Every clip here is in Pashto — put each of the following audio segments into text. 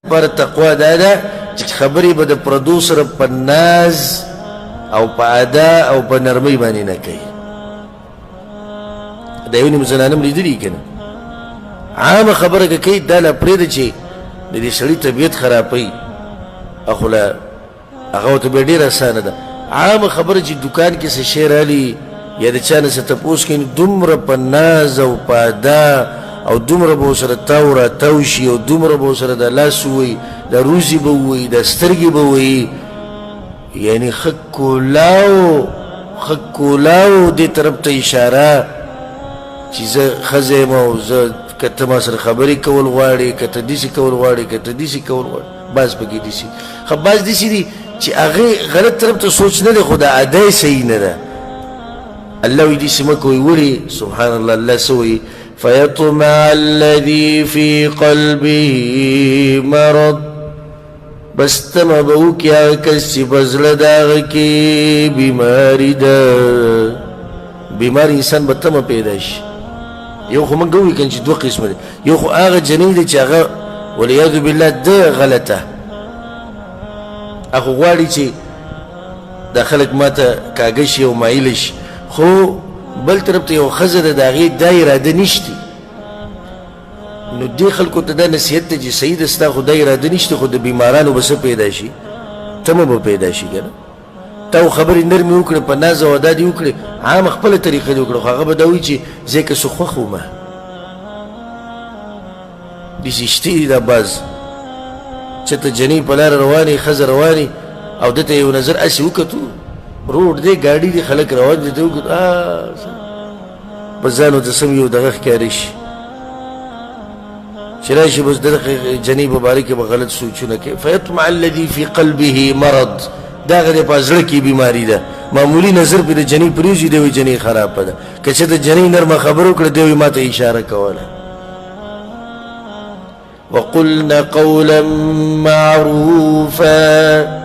پر تقوا دا ده چې خبرې به د پردو سره په ناز او په ادا او په نرمۍ باندې نه کوي. د یو نیم زنانه م لیدلي که نه عامه خبره که کوي دا لا پرېږده چې د دې سړي طبیعت خرابوي خو له هغه ورته بیا ډېره اسانه ده. عامه خبره چې دوکان کې څه شی رالي یا د چا نه څه تپوس کوي دومره په ناز او په ادا او دومره به ورسره تاو راتاو شي او دومره به ورسره د لاس ووایي د روزي به ووایي د سترګې به ووایي یعنی ښه کولاو دې طرف ته اشاره چې زه ښځه یم او زه که ته ما سره خبرې کول غواړې که ته داسې کول غواړې که ته داسې کول غواړې بعض پکې داسې ښه بعض داسې دي چې هغې غلط طرف ته سوچ نه دی خو د ادا یې صحیح نه ده. الله وایي داسې مه کوئ ولې سبحان الله الله څه وایي فيطمع الذي في قلبه مرض بس تمه به وکړي هغه کس چې په زړه د هغه کې بیماري ده. بیمار انسان به تمه پیدا شي. یو خو موږ ووایو که چې دوه قسمه دی. یو خو هغه جنۍ دی چې هغه والعیاذ بالله ده غلطه هغه غواړي چې دا خلک ما ته کاږه شي او مایله شي خو بل طرف ته یو ښځه ده د هغې دا اراده نشته نو دې خلکو ته دا نصیحت دی چې صحیح ده ستا خو دا اراده نشته خو د بیمارانو به څه پیدا شي تمه به پیدا شي که نه تا خبرې نرمې وکړې په ناز او ادا دې وکړې عامه خپله طریقه دې وکړه خو هغه به دا وایي چې زه یې که څه خوښ ومه داسې شتې دي دا بعض چې ته جنۍ په لاره روانې ښځه روانې او ده ته یو نظر هسې وکتو روډ دی ګاډي دی خلک روان دي ته وکتو په ځان ورته سم یو دغه ښکاري شي چې راشي بس د دغه جنۍ په باره کې به غلط سوچونه کوي. فیطمع الذي في قلبه مرض دا هغه د په زړه کې بیماري ده. معمولي نظر پرې د جنۍ پرېږدي دی وایي جنۍ خرابه ده که چې د جنۍ نرمه خبره وکړه دی وایي ما ته اشاره کوله. وقلنا قولا معروفا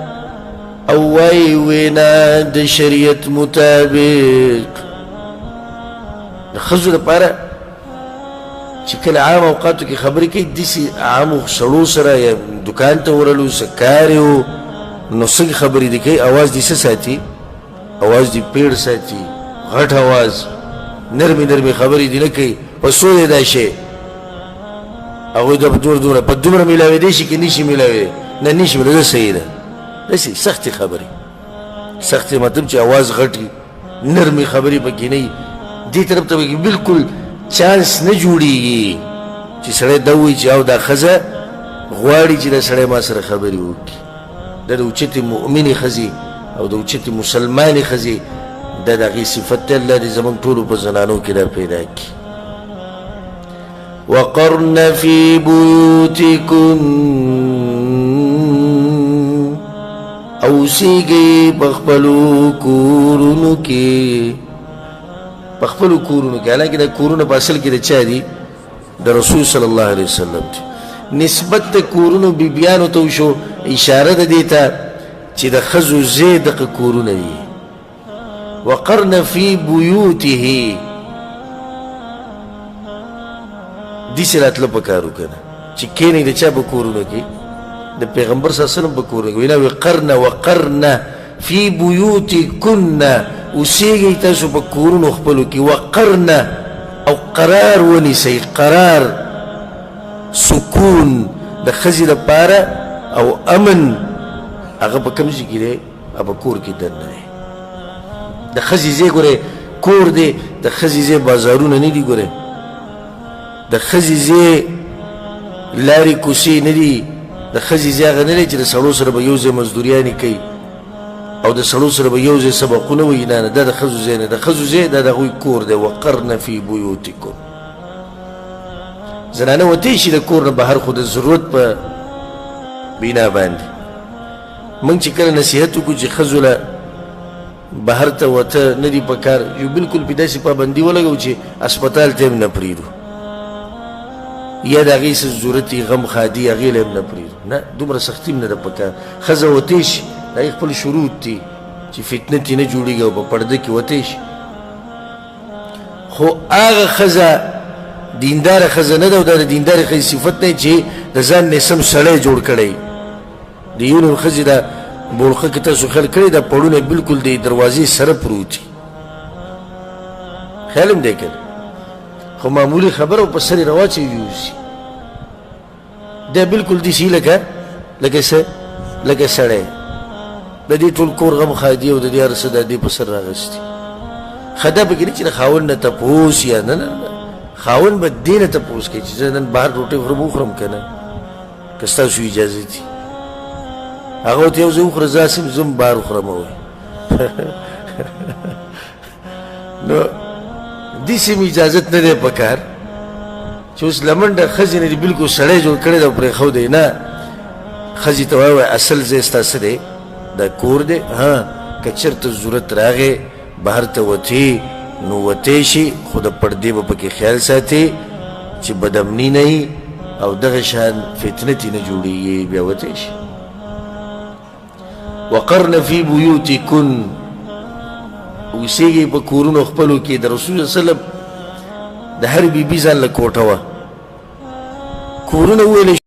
او وای وینا د شریعت مطابق. د ښځو دپاره چې کله عام اوقاتو کې خبرې کوي داسې عامو سړو سره یا دوکان ته ورلو څه کار یو نو څنګه خبرې دې کوي اواز دې څه ساتي اواز دې پیړ ساتي غټ اواز نرمې نرمې خبرې دې نه کوي په څو دی دا شی هغوی دا په دومره په دومره میلاوېدی شي که نشي میلاوېدی نه نشي میلاوېدی صحیح ده داسې سختې خبرې سختې مطلب چې اواز غټ وي نرمې خبرې پکې نه وي دې طرف ته پکې بلکل چانس نه جوړېږي چې سړی دا ووایي چې او دا ښځه غواړي چې دا سړی ما سره خبرې وکړي دا د اوچتې مؤمنې ښځې او د اوچتې مسلمانې ښځې دا د هغې صفت دی الله دې زموږ ټولو په زنانو کې دا پیدا کړي. وقرن في بيوتكن اوسیږئ په خپلو کورونو کې په خپلو کورونو کې حالانکې دا کورونه په اصل کې د چا دي د رسول صلی الله علیه وسلم دي. نسبت د کورونو بیبیانو ته وشو اشاره ده دې ته چې د ښځو ځای دغه کورونه دي. وقرن فی بیوته داسې راتله پکار و که نه چې کښېنئ د چا په کورونو کې د پیغمبر صلی الله علیه وسلم په کورونو کې وینا وی قرن وقرن فی بیوتکن اوسیږئ تاسو په کورونو خپلو کې وقرن او قرار ونیسئ قرار سکون د ښځې لپاره او امن هغه په کوم ځای کې دی هغه په کور کې دننه دی. د ښځې ځای ګورئ کور دی د ښځې ځای بازارونه نه دي ګورئ د ښځې ځای لارې کوڅې نه دي د ښځې ځای هغه نه دی چې د سړو سره به یو ځای مزدوریانې کوي او د سړو سره به یو ځای سبقونه وایي نه نه دا د ښځو ځای نه د ښځو ځای دا د هغوی کور دی. وقرن فی بیوتکن زنانه وتی شي د کور نه بهر خو د ضرورت په بنا باندې موږ چې کله نصیحت وکړو چې ښځو له بهر ته وته نه دي پکار یو بلکل پې داسې پابندي ولګو چې اسپتال ته هم نه پرېږدو یا د هغې څه ضرورت یي غم خادي هغې له هم نه پرېږدو نه دومره سختي هم نه ده پکار. ښځه وتی شي د هغې خپل شروط دي چې فتنه ترې نه جوړېږي او په پرده کې وتی شي خو هغه ښځه دیندار ښځه نه ده او دا د دیندارې ښځې صفت نه چې د ځان نه سم سړی جوړ کړی د یو نیم ښځې دا بولخه کې تاسو خیال کړی دا پړونه بلکل د دروازې سره پروت دي خیال هم دی که خو معمولي خبره په سر یې راواچوي یوسي دا بلکل داسې لکه څه لکه سړی د دې ټول کور غم خادي او د دې هر څه د دې په سر راغستي ښه دا پکې نه چې د خاوند نه تپوس یا نه خاوند به دې نه تپوس کوي چې زه نن بهر ډوډۍ خورم وخورم که نه که ستاسو اجازه دي هغه ورته یو زه وخوره زه هسې زه هم بهر وخورم وایي نو داسې م اجازت نه دی په کار چې اوس لمنډه ښځې نه دي بلکل سړی جوړ کړی دی او پرېښودی نه ښځې ته وایي اصل ځای ستا څه دی دا کور دی که چېرته ضرورت راغی بهر ته وتې نو وتی شي خو د پردې به پکې خیال ساتي چې بدامني نه وي او دغه شان فتنتې نه جوړېږي بیا وتی شي وقرن فی بیوتکن اوسېږئ په کورونو خپلو کې د رسول وسلم د هر بیبي ځان له کوټه وه کورونه وویلی